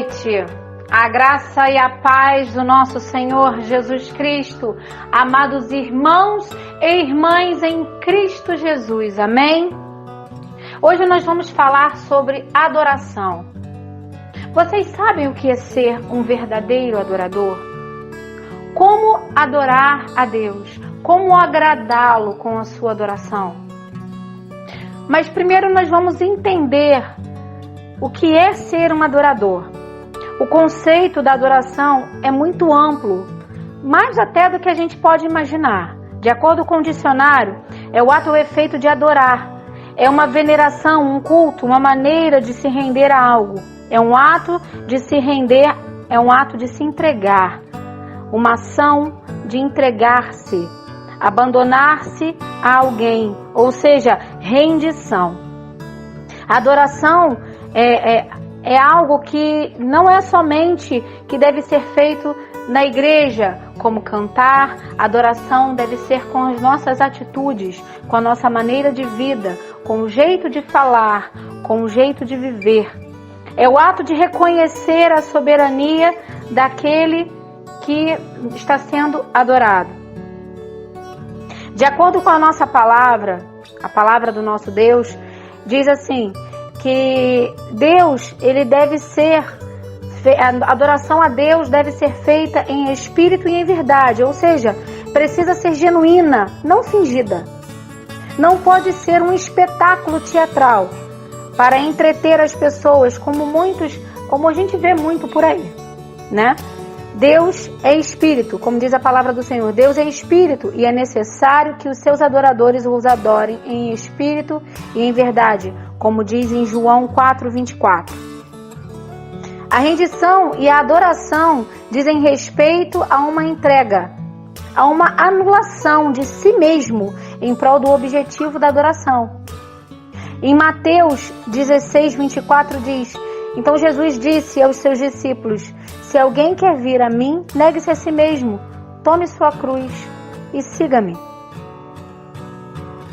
noite. A graça e a paz do nosso Senhor Jesus Cristo, amados irmãos e irmãs em Cristo Jesus, amém? Hoje nós vamos falar sobre adoração. Vocês sabem o que é ser um verdadeiro adorador? Como adorar a Deus? Como agradá-lo com a sua adoração? Mas primeiro nós vamos entender o que é ser um adorador. O conceito da adoração é muito amplo, mais até do que a gente pode imaginar. De acordo com o dicionário, é o ato ou efeito de adorar. É uma veneração, um culto, uma maneira de se render a algo. É um ato de se render, é um ato de se entregar. Uma ação de entregar-se, abandonar-se a alguém, ou seja, rendição. A adoração é algo que não é somente que deve ser feito na igreja, como cantar. A adoração deve ser com as nossas atitudes, com a nossa maneira de vida, com o jeito de falar, com o jeito de viver. É o ato de reconhecer a soberania daquele que está sendo adorado. De acordo com a nossa palavra, a palavra do nosso Deus, diz assim, que Deus, ele deve ser, a adoração a Deus deve ser feita em espírito e em verdade, ou seja, precisa ser genuína, não fingida. Não pode ser um espetáculo teatral para entreter as pessoas, como a gente vê muito por aí, né? Deus é espírito, como diz a palavra do Senhor. Deus é espírito e é necessário que os seus adoradores os adorem em espírito e em verdade, como diz em João 4:24. A rendição e a adoração dizem respeito a uma entrega, a uma anulação de si mesmo em prol do objetivo da adoração. Em Mateus 16:24 diz: então Jesus disse aos seus discípulos: se alguém quer vir a mim, negue-se a si mesmo, tome sua cruz e siga-me.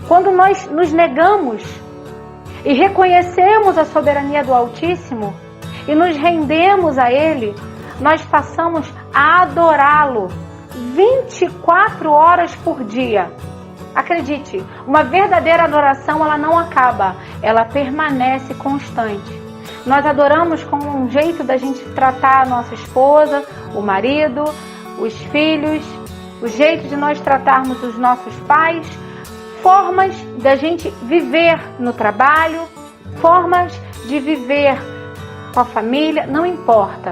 Quando nós nos negamos e reconhecemos a soberania do Altíssimo e nos rendemos a Ele, nós passamos a adorá-lo 24 horas por dia. Acredite, uma verdadeira adoração, ela não acaba, ela permanece constante. Nós adoramos com um jeito da gente tratar a nossa esposa, o marido, os filhos, o jeito de nós tratarmos os nossos pais, formas da gente viver no trabalho, formas de viver com a família, não importa.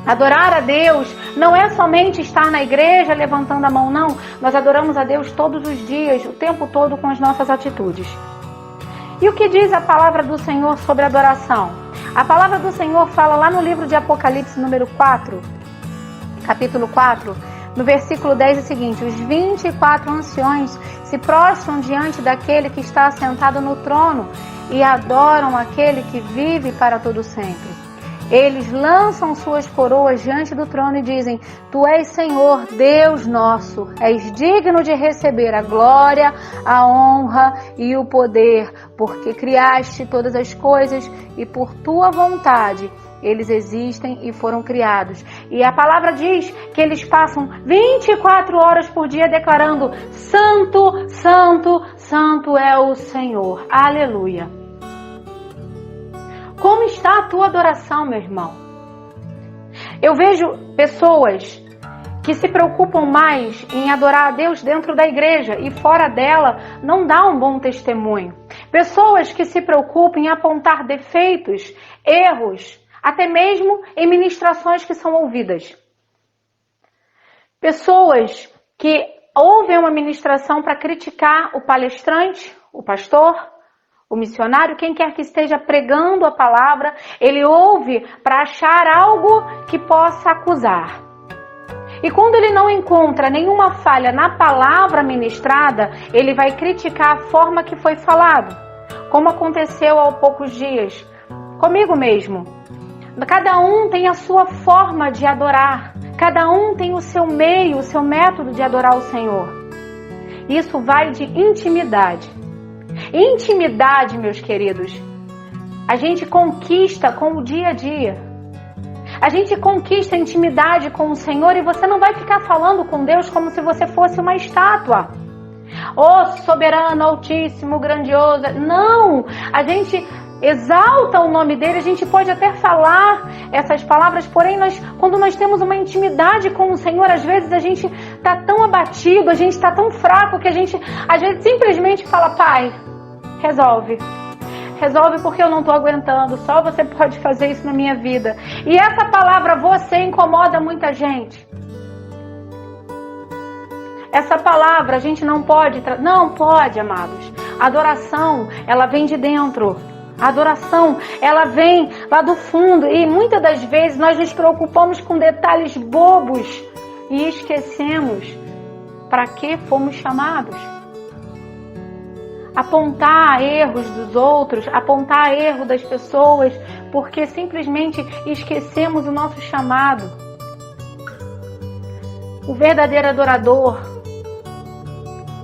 Adorar a Deus não é somente estar na igreja levantando a mão, não. Nós adoramos a Deus todos os dias, o tempo todo com as nossas atitudes. E o que diz a palavra do Senhor sobre adoração? A palavra do Senhor fala lá no livro de Apocalipse, número 4, capítulo 4, no versículo 10 é o seguinte: os 24 anciões se prostram diante daquele que está assentado no trono e adoram aquele que vive para todo sempre. Eles lançam suas coroas diante do trono e dizem: tu és Senhor, Deus nosso, és digno de receber a glória, a honra e o poder, porque criaste todas as coisas e por tua vontade eles existem e foram criados. E a palavra diz que eles passam 24 horas por dia declarando: Santo, Santo, Santo é o Senhor. Aleluia. Como está a tua adoração, meu irmão? Eu vejo pessoas que se preocupam mais em adorar a Deus dentro da igreja e fora dela não dá um bom testemunho. Pessoas que se preocupam em apontar defeitos, erros, até mesmo em ministrações que são ouvidas. Pessoas que ouvem uma ministração para criticar o palestrante, o pastor, o missionário, quem quer que esteja pregando a palavra, ele ouve para achar algo que possa acusar. E quando ele não encontra nenhuma falha na palavra ministrada, ele vai criticar a forma que foi falado, como aconteceu há poucos dias, comigo mesmo. Cada um tem a sua forma de adorar, cada um tem o seu meio, o seu método de adorar o Senhor. Isso vai de intimidade. Intimidade, meus queridos, a gente conquista com o dia a dia. A gente conquista a intimidade com o Senhor e você não vai ficar falando com Deus como se você fosse uma estátua. Oh, soberano, altíssimo, grandioso. Não! A gente exalta o nome dele, a gente pode até falar essas palavras, porém quando nós temos uma intimidade com o Senhor, às vezes a gente está tão abatido, a gente está tão fraco que a gente às vezes simplesmente fala: Pai, resolve porque eu não estou aguentando, só você pode fazer isso na minha vida. E essa palavra você incomoda muita gente. Essa palavra a gente não pode, não pode, amados. A adoração, ela vem de dentro. A adoração, ela vem lá do fundo. E muitas das vezes nós nos preocupamos com detalhes bobos e esquecemos para que fomos chamados. Apontar erros dos outros, apontar erro das pessoas, porque simplesmente esquecemos o nosso chamado. O verdadeiro adorador,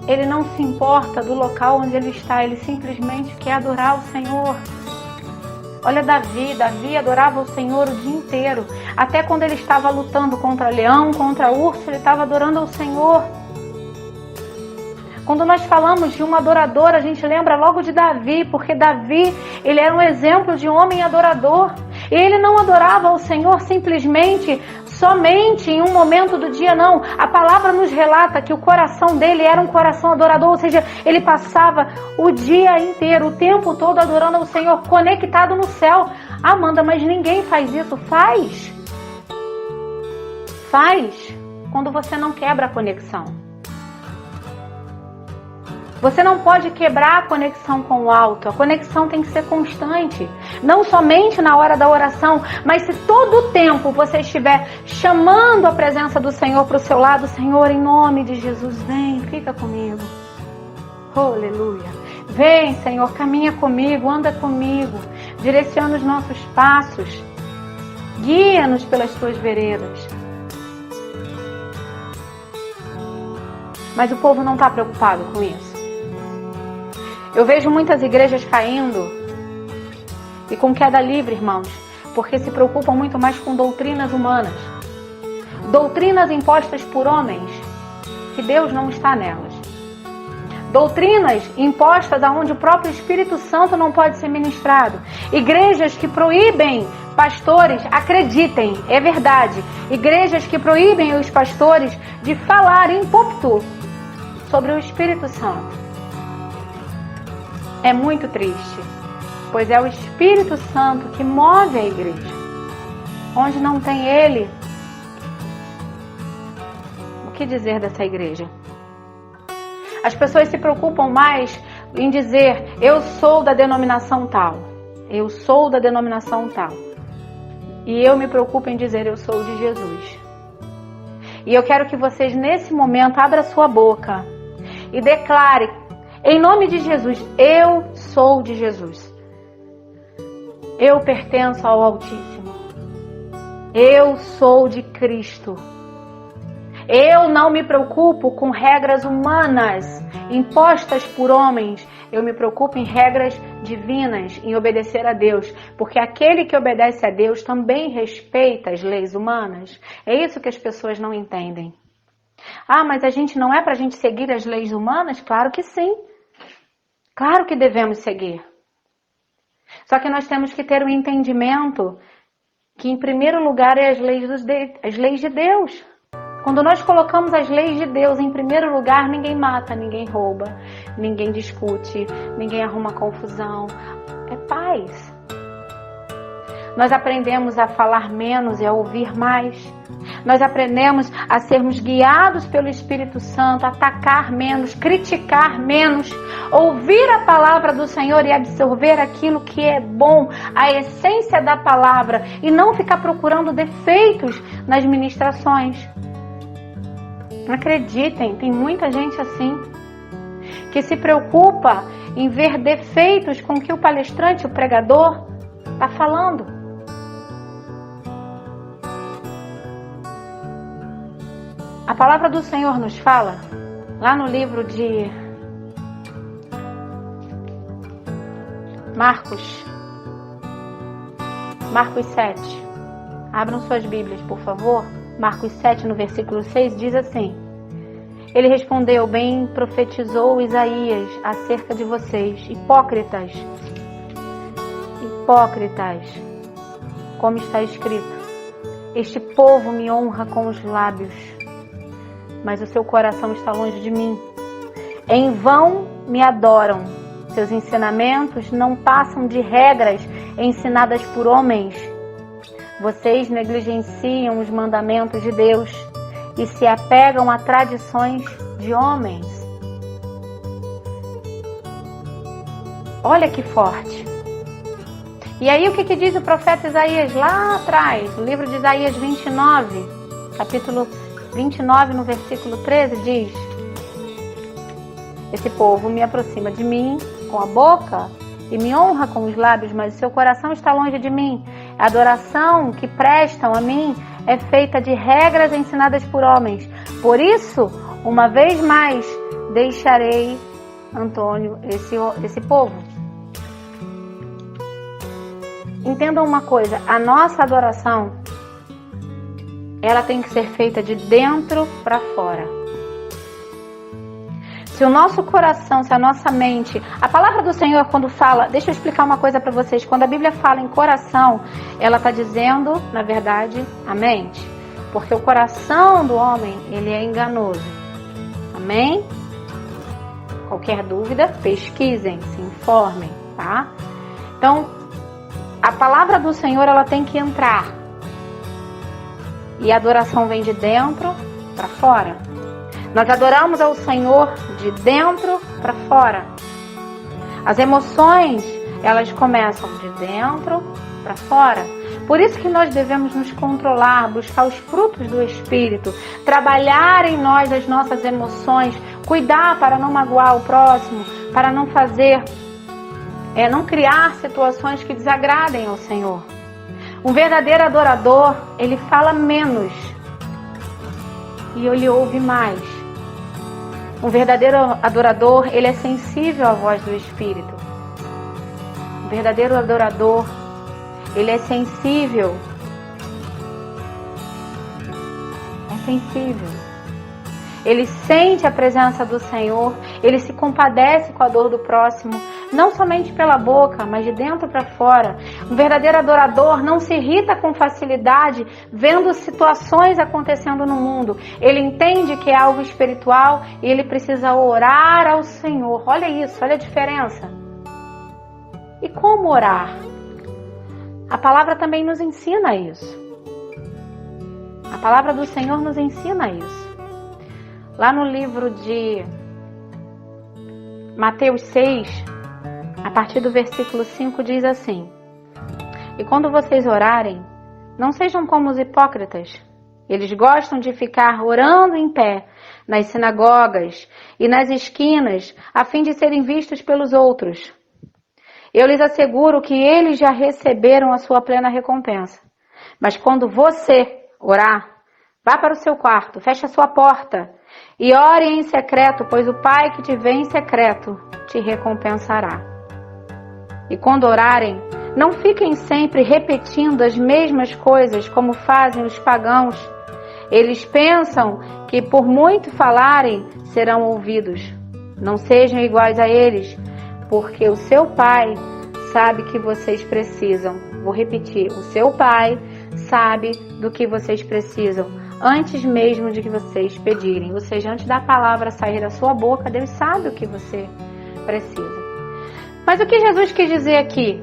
ele não se importa do local onde ele está, ele simplesmente quer adorar o Senhor. Olha Davi adorava o Senhor o dia inteiro. Até quando ele estava lutando contra leão, contra urso, ele estava adorando ao Senhor. Quando nós falamos de um adorador, a gente lembra logo de Davi, porque Davi, ele era um exemplo de homem adorador. Ele não adorava ao Senhor simplesmente, somente em um momento do dia, não. A palavra nos relata que o coração dele era um coração adorador, ou seja, ele passava o dia inteiro, o tempo todo adorando ao Senhor, conectado no céu. Amanda, mas ninguém faz isso. Faz quando você não quebra a conexão. Você não pode quebrar a conexão com o alto. A conexão tem que ser constante. Não somente na hora da oração, mas se todo o tempo você estiver chamando a presença do Senhor para o seu lado: Senhor, em nome de Jesus, vem, fica comigo. Oh, aleluia. Vem, Senhor, caminha comigo, anda comigo. Direciona os nossos passos. Guia-nos pelas tuas veredas. Mas o povo não está preocupado com isso. Eu vejo muitas igrejas caindo e com queda livre, irmãos, porque se preocupam muito mais com doutrinas humanas. Doutrinas impostas por homens, que Deus não está nelas. Doutrinas impostas aonde o próprio Espírito Santo não pode ser ministrado. Igrejas que proíbem pastores, acreditem, é verdade. Igrejas que proíbem os pastores de falar em púlpito sobre o Espírito Santo. É muito triste, pois é o Espírito Santo que move a igreja. Onde não tem Ele, o que dizer dessa igreja? As pessoas se preocupam mais em dizer: eu sou da denominação tal, eu sou da denominação tal. E eu me preocupo em dizer: eu sou de Jesus. E eu quero que vocês nesse momento abram sua boca e declare: em nome de Jesus, eu sou de Jesus. Eu pertenço ao Altíssimo. Eu sou de Cristo. Eu não me preocupo com regras humanas impostas por homens. Eu me preocupo em regras divinas, em obedecer a Deus. Porque aquele que obedece a Deus também respeita as leis humanas. É isso que as pessoas não entendem. Ah, mas a gente não é para a gente seguir as leis humanas? Claro que sim. Claro que devemos seguir. Só que nós temos que ter o entendimento que, em primeiro lugar, é as leis de Deus. Quando nós colocamos as leis de Deus em primeiro lugar, ninguém mata, ninguém rouba, ninguém discute, ninguém arruma confusão. É paz. Nós aprendemos a falar menos e a ouvir mais. Nós aprendemos a sermos guiados pelo Espírito Santo, atacar menos, criticar menos, ouvir a palavra do Senhor e absorver aquilo que é bom, a essência da palavra, e não ficar procurando defeitos nas ministrações. Acreditem, tem muita gente assim, que se preocupa em ver defeitos com que o palestrante, o pregador, está falando. A palavra do Senhor nos fala, lá no livro de Marcos 7, Abram suas Bíblias, por favor. Marcos 7, no versículo 6, diz assim: Ele respondeu: bem profetizou Isaías acerca de vocês, hipócritas. Hipócritas, como está escrito: este povo me honra com os lábios, mas o seu coração está longe de mim. Em vão me adoram. Seus ensinamentos não passam de regras ensinadas por homens. Vocês negligenciam os mandamentos de Deus e se apegam a tradições de homens. Olha que forte. E aí o que diz o profeta Isaías lá atrás? O livro de Isaías 29, capítulo 29, no versículo 13, diz: esse povo me aproxima de mim com a boca e me honra com os lábios, mas o seu coração está longe de mim. A adoração que prestam a mim é feita de regras ensinadas por homens. Por isso, uma vez mais, deixarei, Antônio, esse povo. Entendam uma coisa, a nossa adoração, ela tem que ser feita de dentro para fora. Se o nosso coração, se a nossa mente... A palavra do Senhor, quando fala... Deixa eu explicar uma coisa para vocês. Quando a Bíblia fala em coração, ela está dizendo, na verdade, a mente. Porque o coração do homem, ele é enganoso. Amém? Qualquer dúvida, pesquisem, se informem, tá? Então, a palavra do Senhor, ela tem que entrar. E a adoração vem de dentro para fora. Nós adoramos ao Senhor de dentro para fora. As emoções, elas começam de dentro para fora. Por isso que nós devemos nos controlar, buscar os frutos do Espírito, trabalhar em nós as nossas emoções, cuidar para não magoar o próximo, para não fazer, não criar situações que desagradem ao Senhor. Um verdadeiro adorador, ele fala menos e ele ouve mais. Um verdadeiro adorador, ele é sensível à voz do Espírito. Um verdadeiro adorador, ele é sensível. É sensível. Ele sente a presença do Senhor, ele se compadece com a dor do próximo, não somente pela boca, mas de dentro para fora. Um verdadeiro adorador não se irrita com facilidade vendo situações acontecendo no mundo. Ele entende que é algo espiritual e ele precisa orar ao Senhor. Olha isso, olha a diferença. E como orar? A palavra também nos ensina isso. A palavra do Senhor nos ensina isso. Lá no livro de Mateus 6, a partir do versículo 5, diz assim: e quando vocês orarem, não sejam como os hipócritas. Eles gostam de ficar orando em pé nas sinagogas e nas esquinas, a fim de serem vistos pelos outros. Eu lhes asseguro que eles já receberam a sua plena recompensa. Mas quando você orar, vá para o seu quarto, feche a sua porta e ore em secreto, pois o Pai que te vê em secreto te recompensará. E quando orarem, não fiquem sempre repetindo as mesmas coisas como fazem os pagãos. Eles pensam que por muito falarem serão ouvidos. Não sejam iguais a eles, porque o seu Pai sabe que vocês precisam. Vou repetir, o seu Pai sabe do que vocês precisam, antes mesmo de que vocês pedirem. Ou seja, antes da palavra sair da sua boca, Deus sabe o que você precisa. Mas o que Jesus quis dizer aqui?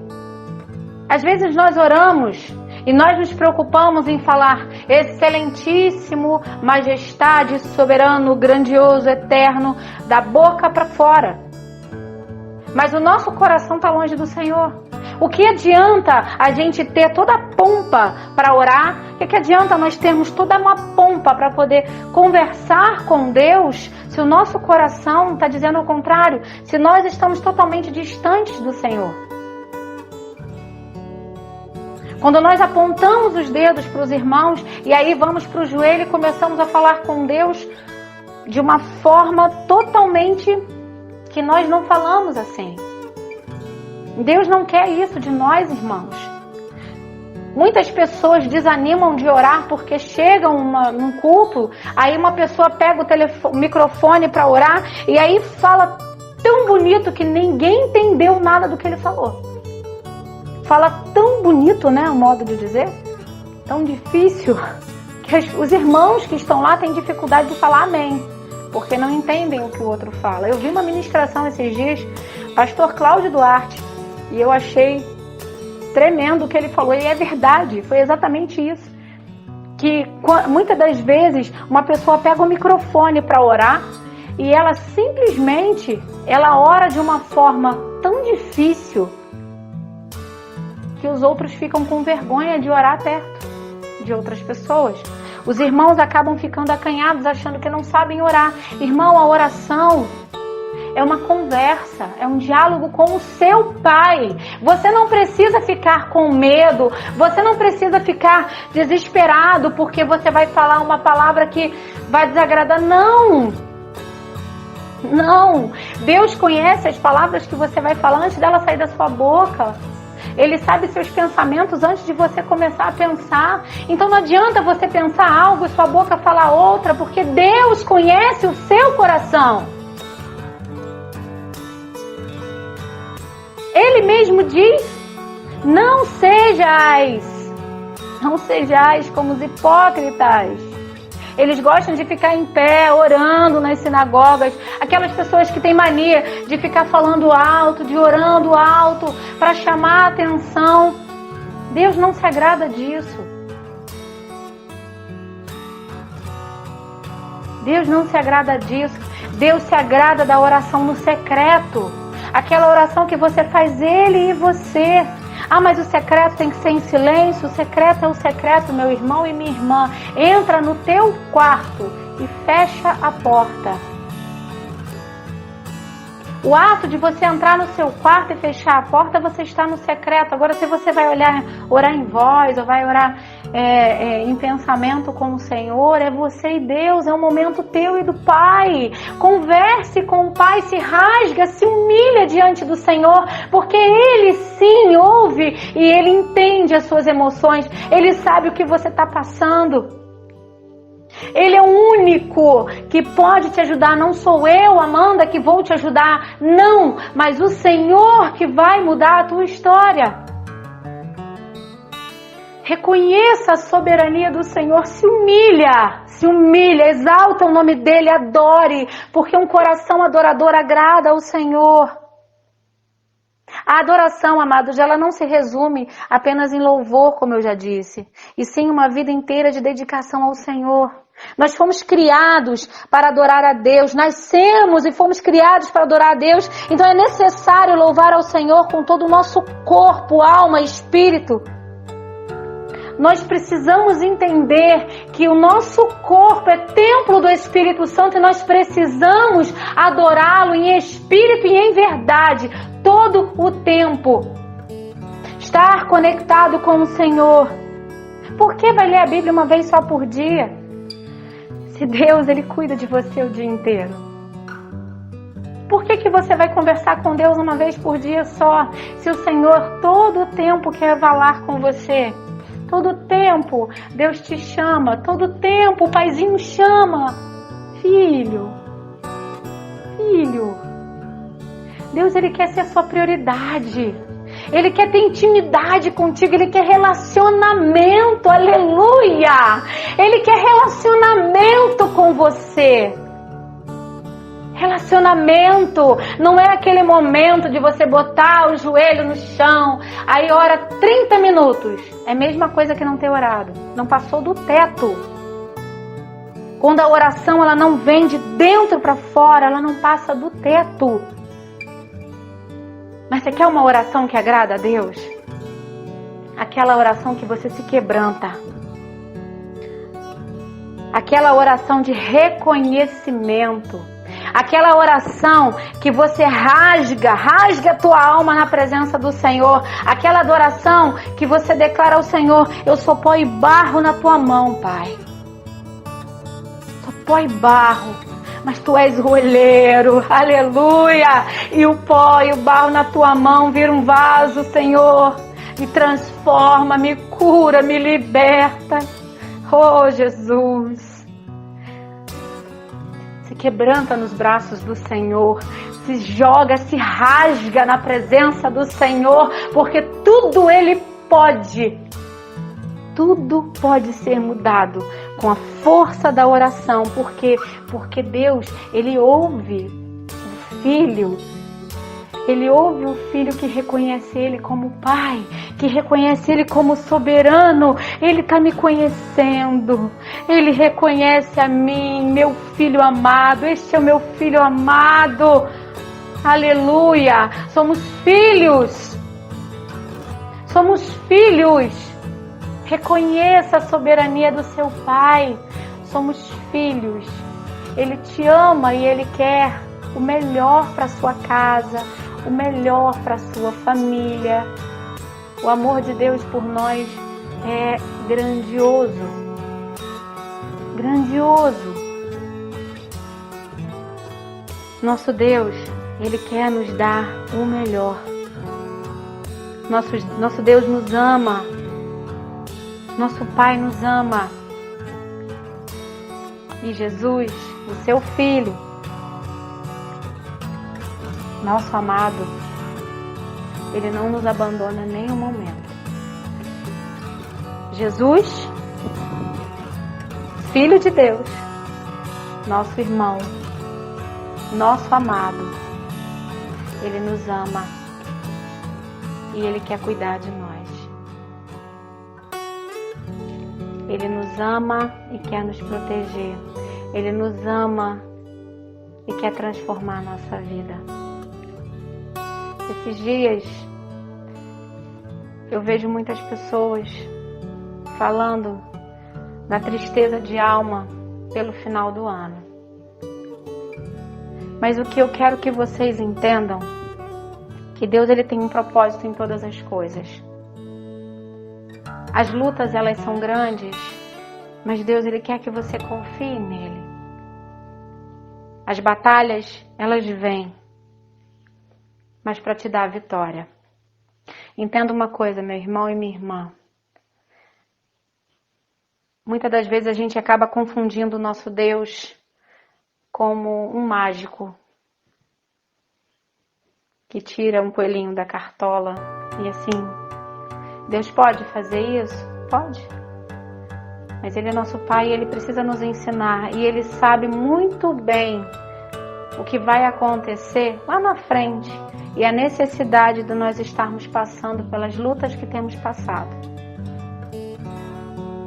Às vezes nós oramos e nós nos preocupamos em falar excelentíssimo, majestade, soberano, grandioso, eterno, da boca para fora. Mas o nosso coração está longe do Senhor. O que adianta a gente ter toda a pompa para orar? O que adianta nós termos toda uma pompa para poder conversar com Deus se o nosso coração está dizendo o contrário? Se nós estamos totalmente distantes do Senhor? Quando nós apontamos os dedos para os irmãos e aí vamos para o joelho e começamos a falar com Deus de uma forma totalmente que nós não falamos assim. Deus não quer isso de nós, irmãos. Muitas pessoas desanimam de orar porque chegam num culto, aí uma pessoa pega o microfone para orar e aí fala tão bonito que ninguém entendeu nada do que ele falou. Fala tão bonito, né, o modo de dizer, tão difícil, que os irmãos que estão lá têm dificuldade de falar amém, porque não entendem o que o outro fala. Eu vi uma ministração esses dias, pastor Cláudio Duarte, e eu achei tremendo o que ele falou, e é verdade, foi exatamente isso. Que muitas das vezes uma pessoa pega o microfone para orar e ela simplesmente, ela ora de uma forma tão difícil que os outros ficam com vergonha de orar perto de outras pessoas. Os irmãos acabam ficando acanhados, achando que não sabem orar. Irmão, a oração é uma conversa, é um diálogo com o seu Pai. Você não precisa ficar com medo, você não precisa ficar desesperado porque você vai falar uma palavra que vai desagradar. Não! Não! Deus conhece as palavras que você vai falar antes dela sair da sua boca. Ele sabe seus pensamentos antes de você começar a pensar. Então não adianta você pensar algo e sua boca falar outra, porque Deus conhece o seu coração. Ele mesmo diz, não sejais como os hipócritas. Eles gostam de ficar em pé, orando nas sinagogas. Aquelas pessoas que têm mania de ficar falando alto, de orando alto, para chamar a atenção. Deus não se agrada disso. Deus não se agrada disso. Deus se agrada da oração no secreto. Aquela oração que você faz ele e você. Ah, mas o secreto tem que ser em silêncio. O secreto é o secreto, meu irmão e minha irmã. Entra no teu quarto e fecha a porta. O ato de você entrar no seu quarto e fechar a porta, você está no secreto. Agora, se você vai orar em voz, ou vai orar em pensamento com o Senhor, é você e Deus, é um momento teu e do Pai. Converse com o Pai, se rasga, se humilha diante do Senhor, porque Ele sim ouve e Ele entende as suas emoções. Ele sabe o que você está passando. Ele é o único que pode te ajudar. Não sou eu, Amanda, que vou te ajudar. Não, mas o Senhor que vai mudar a tua história. Reconheça a soberania do Senhor. Se humilha, exalta o nome dEle, adore, porque um coração adorador agrada ao Senhor. A adoração, amados, ela não se resume apenas em louvor, como eu já disse, e sim uma vida inteira de dedicação ao Senhor. Nós fomos criados para adorar a Deus, nascemos e fomos criados para adorar a Deus, então é necessário louvar ao Senhor com todo o nosso corpo, alma e espírito. Nós precisamos entender que o nosso corpo é templo do Espírito Santo e nós precisamos adorá-lo em espírito e em verdade, todo o tempo. Estar conectado com o Senhor. Por que vai ler a Bíblia uma vez só por dia? Se Deus, Ele cuida de você o dia inteiro. Por que você vai conversar com Deus uma vez por dia só? Se o Senhor todo o tempo quer falar com você. Todo tempo Deus te chama, todo tempo o Paizinho chama. Filho, Deus, Ele quer ser a sua prioridade. Ele quer ter intimidade contigo, Ele quer relacionamento, aleluia! Ele quer relacionamento com você. Relacionamento não é aquele momento de você botar o joelho no chão, aí ora 30 minutos. É a mesma coisa que não ter orado. Não passou do teto. Quando a oração ela não vem de dentro para fora, ela não passa do teto. Mas você quer uma oração que agrada a Deus? Aquela oração que você se quebranta. Aquela oração de reconhecimento. Aquela oração que você rasga a tua alma na presença do Senhor. Aquela adoração que você declara ao Senhor: eu sou pó e barro na tua mão, Pai. Sou pó e barro, mas tu és o olheiro, aleluia. E o pó e o barro na tua mão vira um vaso, Senhor. me transforma, me cura, me liberta. Oh, Jesus! Se quebranta nos braços do Senhor, se joga, se rasga na presença do Senhor, porque tudo Ele pode. Tudo pode ser mudado com a força da oração, porque Deus, Ele ouve o Filho. Ele ouve o Filho que reconhece Ele como Pai, que reconhece Ele como soberano. Ele está me conhecendo. Ele reconhece a mim, meu Filho amado. Este é o meu Filho amado. Aleluia! Somos filhos. Somos filhos. Reconheça a soberania do seu Pai. Somos filhos. Ele te ama e Ele quer o melhor para a sua casa, o melhor para a sua família. O amor de Deus por nós é grandioso. Grandioso. Nosso Deus, Ele quer nos dar o melhor. Nosso Deus nos ama. Nosso Pai nos ama. E Jesus, o seu Filho, nosso amado, Ele não nos abandona em nenhum momento. Jesus, Filho de Deus, nosso irmão, nosso amado, Ele nos ama e Ele quer cuidar de nós. Ele nos ama e quer nos proteger. Ele nos ama e quer transformar a nossa vida. Esses dias eu vejo muitas pessoas falando da tristeza de alma pelo final do ano. Mas o que eu quero que vocês entendam, que Deus, Ele tem um propósito em todas as coisas. As lutas, elas são grandes, mas Deus, Ele quer que você confie nele. As batalhas, elas vêm, mas para te dar a vitória. Entenda uma coisa, meu irmão e minha irmã. Muitas das vezes a gente acaba confundindo o nosso Deus como um mágico que tira um coelhinho da cartola e assim... Deus pode fazer isso? Pode. Mas Ele é nosso Pai e Ele precisa nos ensinar. E Ele sabe muito bem o que vai acontecer lá na frente. E a necessidade de nós estarmos passando pelas lutas que temos passado.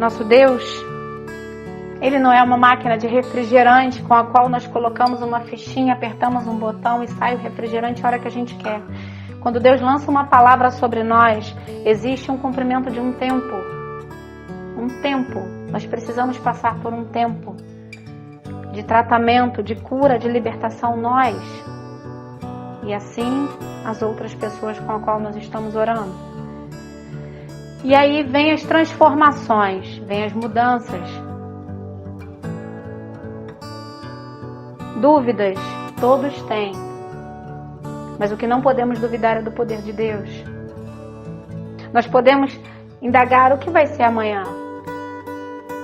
Nosso Deus, Ele não é uma máquina de refrigerante com a qual nós colocamos uma fichinha, apertamos um botão e sai o refrigerante a hora que a gente quer. Quando Deus lança uma palavra sobre nós, existe um cumprimento de um tempo. Um tempo. Nós precisamos passar por um tempo de tratamento, de cura, de libertação nós. E assim as outras pessoas com as quais nós estamos orando. E aí vem as transformações, vem as mudanças. Dúvidas, todos têm. Mas o que não podemos duvidar é do poder de Deus. Nós podemos indagar o que vai ser amanhã.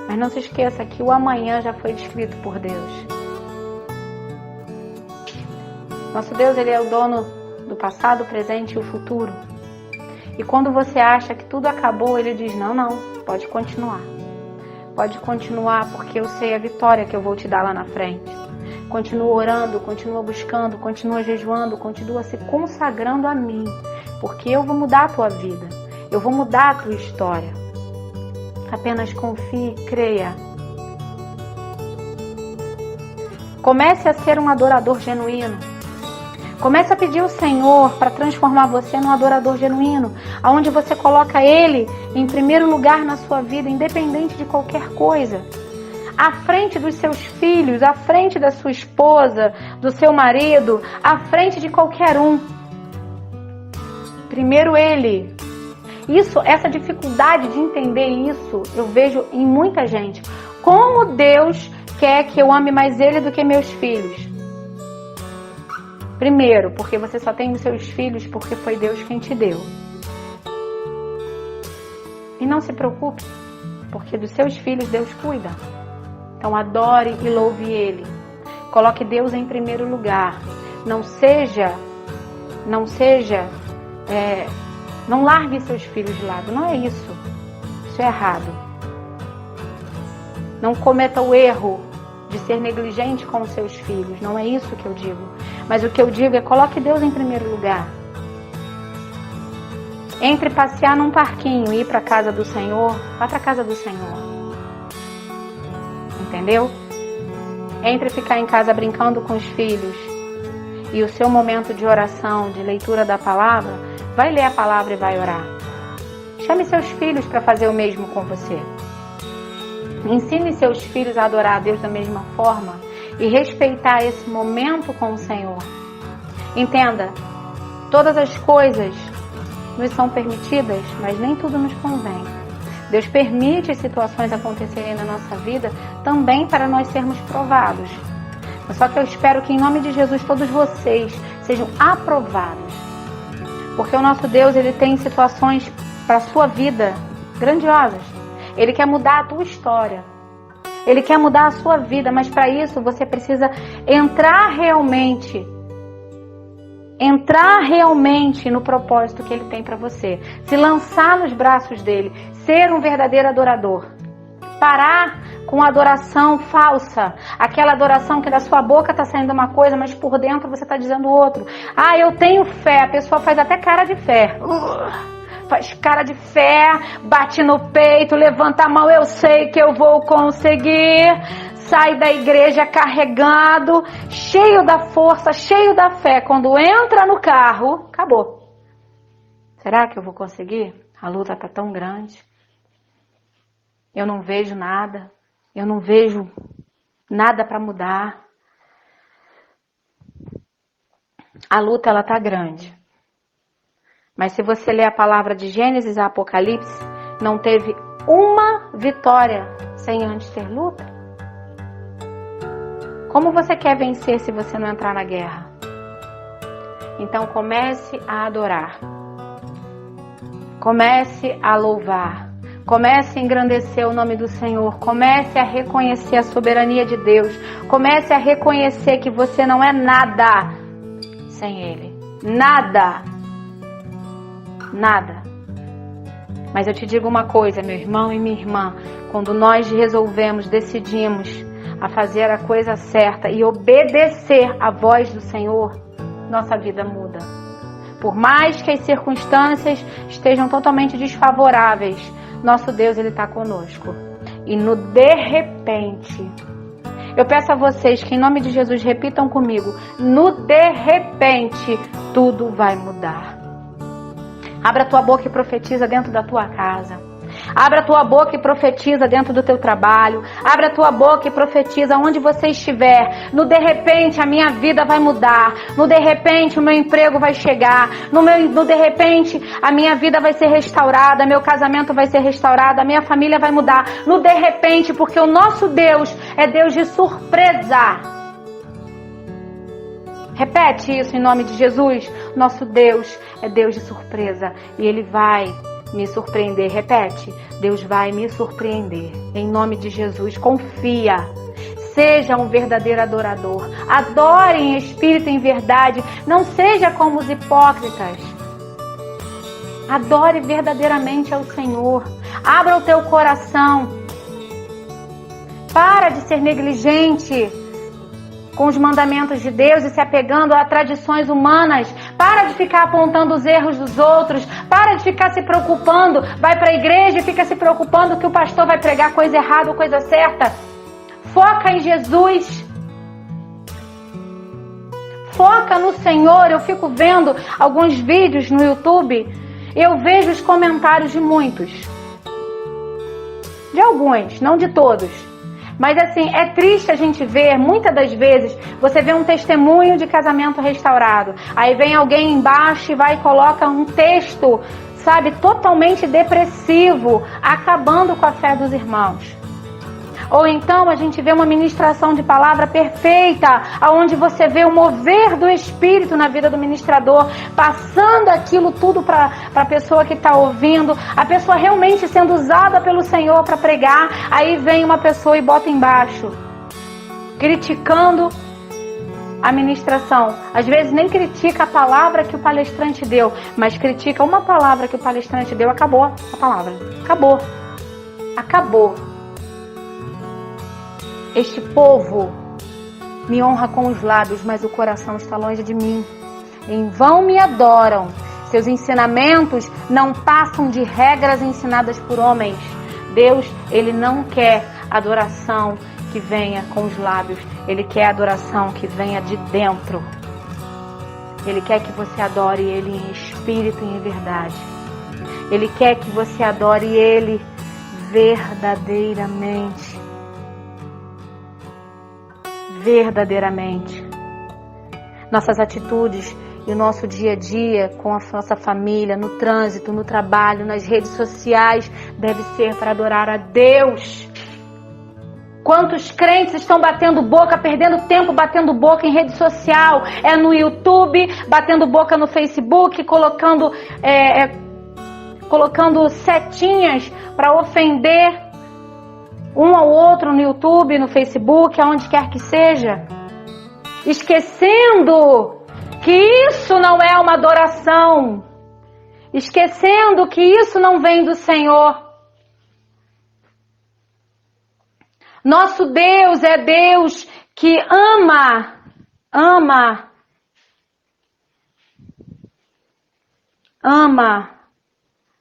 Mas não se esqueça que o amanhã já foi descrito por Deus. Nosso Deus, Ele é o dono do passado, o presente e o futuro. E quando você acha que tudo acabou, Ele diz, não, pode continuar. Pode continuar, porque eu sei a vitória que eu vou te dar lá na frente. Continua orando, continua buscando, continua jejuando, continua se consagrando a mim. Porque eu vou mudar a tua vida. Eu vou mudar a tua história. Apenas confie e creia. Comece a ser um adorador genuíno. Comece a pedir ao Senhor para transformar você num adorador genuíno. Onde você coloca Ele em primeiro lugar na sua vida, independente de qualquer coisa. À frente dos seus filhos, à frente da sua esposa, do seu marido, à frente de qualquer um. Primeiro Ele. Essa dificuldade de entender isso, eu vejo em muita gente. Como Deus quer que eu ame mais Ele do que meus filhos? Primeiro, porque você só tem os seus filhos porque foi Deus quem te deu. não se preocupe, porque dos seus filhos Deus cuida. Então adore e louve Ele. Coloque Deus em primeiro lugar. Não largue seus filhos de lado. Não é isso. Isso é errado. Não cometa o erro de ser negligente com os seus filhos. Não é isso que eu digo. Mas o que eu digo é coloque Deus em primeiro lugar. Entre passear num parquinho e ir para a casa do Senhor, vá para a casa do Senhor. Entendeu? Entre ficar em casa brincando com os filhos e o seu momento de oração, de leitura da palavra, vai ler a palavra e vai orar. Chame seus filhos para fazer o mesmo com você. Ensine seus filhos a adorar a Deus da mesma forma e respeitar esse momento com o Senhor. Entenda, todas as coisas nos são permitidas, mas nem tudo nos convém. Deus permite situações acontecerem na nossa vida também para nós sermos provados. Só que eu espero que em nome de Jesus todos vocês sejam aprovados. Porque o nosso Deus, Ele tem situações para a sua vida grandiosas. Ele quer mudar a tua história. Ele quer mudar a sua vida, mas para isso você precisa entrar realmente no propósito que Ele tem para você. Se lançar nos braços dEle. Ser um verdadeiro adorador. Parar com a adoração falsa. Aquela adoração que da sua boca está saindo uma coisa, mas por dentro você está dizendo outro. Ah, eu tenho fé. A pessoa faz até cara de fé. Faz cara de fé, bate no peito, levanta a mão, eu sei que eu vou conseguir. Sai da igreja carregado, cheio da força, cheio da fé. Quando entra no carro, acabou. Será que eu vou conseguir? A luta está tão grande. Eu não vejo nada. Eu não vejo nada para mudar. A luta, ela está grande. Mas se você ler a palavra de Gênesis a Apocalipse, não teve uma vitória sem antes ter luta. Como você quer vencer se você não entrar na guerra? Então comece a adorar. Comece a louvar. Comece a engrandecer o nome do Senhor. Comece a reconhecer a soberania de Deus. Comece a reconhecer que você não é nada sem Ele. Nada. Nada. Mas eu te digo uma coisa, meu irmão e minha irmã. Quando nós resolvemos, decidimos a fazer a coisa certa e obedecer à voz do Senhor, nossa vida muda. Por mais que as circunstâncias estejam totalmente desfavoráveis, nosso Deus, Ele está conosco. E no de repente, eu peço a vocês que em nome de Jesus repitam comigo, no de repente, tudo vai mudar. Abra tua boca e profetiza dentro da tua casa. Abra a tua boca e profetiza dentro do teu trabalho. Abra a tua boca e profetiza onde você estiver. No de repente a minha vida vai mudar. No de repente o meu emprego vai chegar. No de repente a minha vida vai ser restaurada. Meu casamento vai ser restaurado. A minha família vai mudar. No de repente, porque o nosso Deus é Deus de surpresa. Repete isso em nome de Jesus. Nosso Deus é Deus de surpresa. E Ele vai me surpreender. Repete. Deus vai me surpreender. Em nome de Jesus. Confia. Seja um verdadeiro adorador. Adore em espírito e em verdade. Não seja como os hipócritas. Adore verdadeiramente ao Senhor. Abra o teu coração. Para de ser negligente com os mandamentos de Deus e se apegando a tradições humanas. Para de ficar apontando os erros dos outros. Para de ficar se preocupando. Vai para a igreja e fica se preocupando que o pastor vai pregar coisa errada ou coisa certa. Foca em Jesus. Foca no Senhor. Eu fico vendo alguns vídeos no YouTube. Eu vejo os comentários de muitos. De alguns, não de todos. Mas assim, é triste a gente ver, muitas das vezes, você vê um testemunho de casamento restaurado. Aí vem alguém embaixo e vai e coloca um texto, sabe, totalmente depressivo, acabando com a fé dos irmãos. Ou então a gente vê uma ministração de palavra perfeita, onde você vê o mover do Espírito na vida do ministrador, passando aquilo tudo para a pessoa que está ouvindo, a pessoa realmente sendo usada pelo Senhor para pregar. Aí vem uma pessoa e bota embaixo, criticando a ministração. Às vezes nem critica a palavra que o palestrante deu, mas critica uma palavra que o palestrante deu. Acabou a palavra. Acabou. Este povo me honra com os lábios, mas o coração está longe de mim. Em vão me adoram. Seus ensinamentos não passam de regras ensinadas por homens. Deus, Ele não quer adoração que venha com os lábios. Ele quer adoração que venha de dentro. Ele quer que você adore Ele em espírito e em verdade. Ele quer que você adore Ele verdadeiramente. Verdadeiramente. Nossas atitudes e o nosso dia a dia com a nossa família, no trânsito, no trabalho, nas redes sociais, deve ser para adorar a Deus. Quantos crentes estão batendo boca, perdendo tempo batendo boca em rede social? É no YouTube, batendo boca no Facebook, colocando setinhas para ofender um ao outro no YouTube, no Facebook, aonde quer que seja. Esquecendo que isso não é uma adoração. Esquecendo que isso não vem do Senhor. Nosso Deus é Deus que ama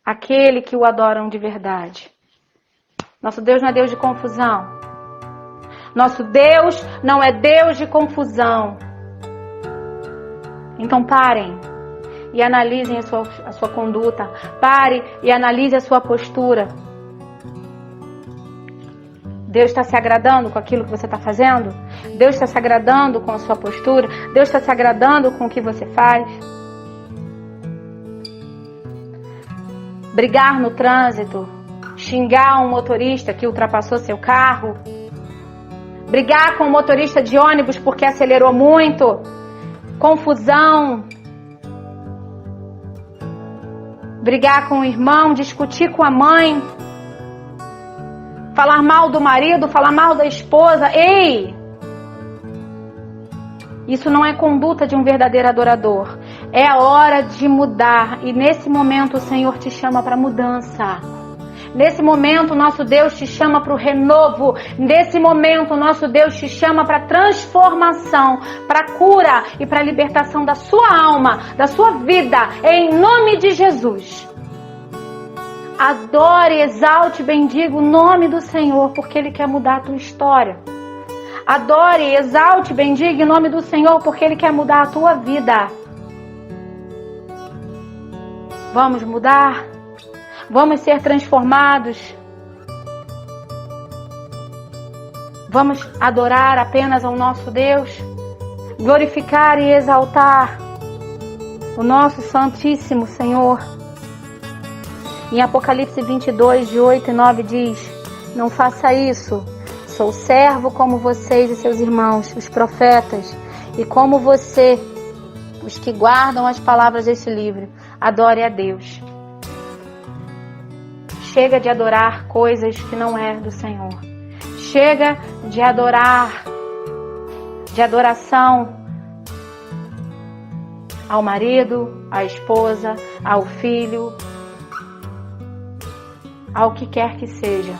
aquele que o adoram de verdade. Nosso Deus não é Deus de confusão. Nosso Deus não é Deus de confusão. Então parem e analisem a sua conduta. Pare e analise a sua postura. Deus está se agradando com aquilo que você está fazendo? Deus está se agradando com a sua postura? Deus está se agradando com o que você faz? Brigar no trânsito, xingar um motorista que ultrapassou seu carro, brigar com um motorista de ônibus porque acelerou muito, confusão, brigar com o irmão, discutir com a mãe, falar mal do marido, falar mal da esposa. Ei! Isso não é conduta de um verdadeiro adorador. É a hora de mudar. E nesse momento o Senhor te chama para mudança. Nesse momento o nosso Deus te chama para o renovo. Nesse momento o nosso Deus te chama para transformação, para cura e para libertação da sua alma, da sua vida. Em nome de Jesus. Adore, exalte, bendiga o nome do Senhor, porque Ele quer mudar a tua história. Adore, exalte, bendiga o nome do Senhor, porque Ele quer mudar a tua vida. Vamos mudar? Vamos ser transformados? Vamos adorar apenas ao nosso Deus? Glorificar e exaltar o nosso Santíssimo Senhor? Em Apocalipse 22, de 8 e 9 diz: não faça isso, sou servo como vocês e seus irmãos, os profetas, e como você, os que guardam as palavras desse livro. Adore a Deus. Chega de adorar coisas que não é do Senhor. Chega de adoração ao marido, à esposa, ao filho, ao que quer que seja.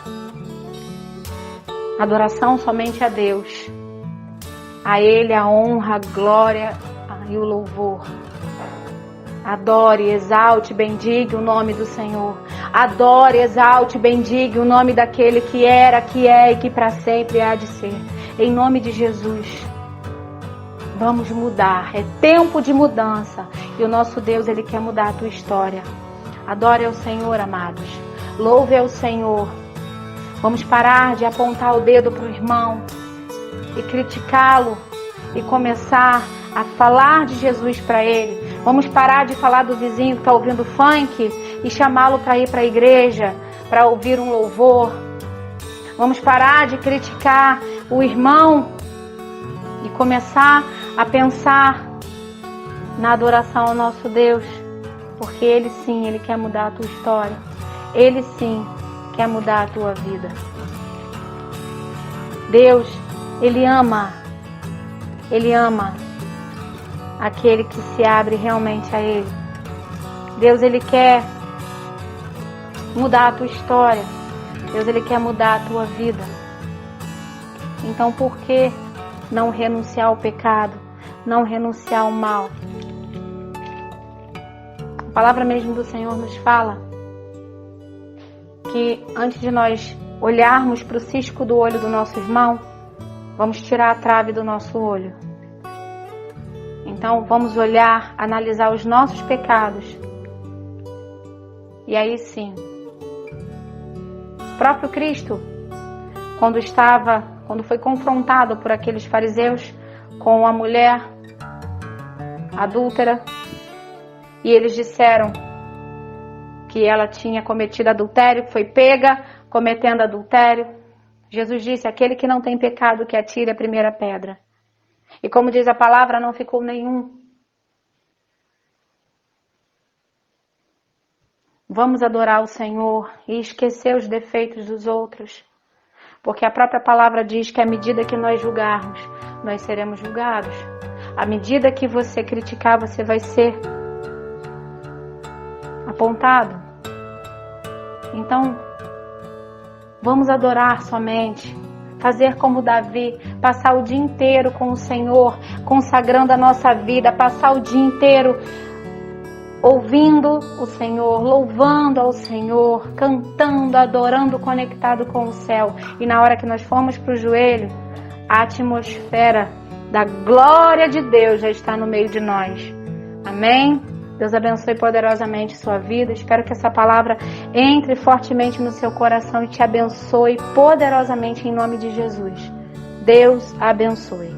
Adoração somente a Deus. A Ele a honra, a glória e o louvor. Adore, exalte, bendiga o nome do Senhor. Adore, exalte, bendiga o nome daquele que era, que é e que para sempre há de ser. Em nome de Jesus. Vamos mudar. É tempo de mudança. E o nosso Deus, Ele quer mudar a tua história. Adore ao Senhor, amados. Louve ao Senhor. Vamos parar de apontar o dedo para o irmão e criticá-lo e começar a falar de Jesus para ele. Vamos parar de falar do vizinho que está ouvindo funk e chamá-lo para ir para a igreja, para ouvir um louvor. Vamos parar de criticar o irmão e começar a pensar na adoração ao nosso Deus, porque Ele sim, Ele quer mudar a tua história. Ele sim quer mudar a tua vida. Deus, Ele ama aquele que se abre realmente a Ele. Deus, Ele quer mudar a tua história. Deus, Ele quer mudar a tua vida. Então, por que não renunciar ao pecado? Não renunciar ao mal? A palavra mesmo do Senhor nos fala que antes de nós olharmos para o cisco do olho do nosso irmão, vamos tirar a trave do nosso olho. Então, vamos olhar, analisar os nossos pecados. E aí sim, o próprio Cristo, quando foi confrontado por aqueles fariseus com a mulher adúltera, e eles disseram que ela tinha cometido adultério, foi pega cometendo adultério, Jesus disse: aquele que não tem pecado, que atire a primeira pedra. E como diz a palavra, não ficou nenhum. Vamos adorar o Senhor e esquecer os defeitos dos outros. Porque a própria palavra diz que à medida que nós julgarmos, nós seremos julgados. À medida que você criticar, você vai ser apontado. Então, vamos adorar somente. Fazer como Davi, passar o dia inteiro com o Senhor, consagrando a nossa vida, passar o dia inteiro ouvindo o Senhor, louvando ao Senhor, cantando, adorando, conectado com o céu. E na hora que nós formos para o joelho, a atmosfera da glória de Deus já está no meio de nós. Amém? Deus abençoe poderosamente sua vida. Espero que essa palavra entre fortemente no seu coração e te abençoe poderosamente em nome de Jesus. Deus abençoe.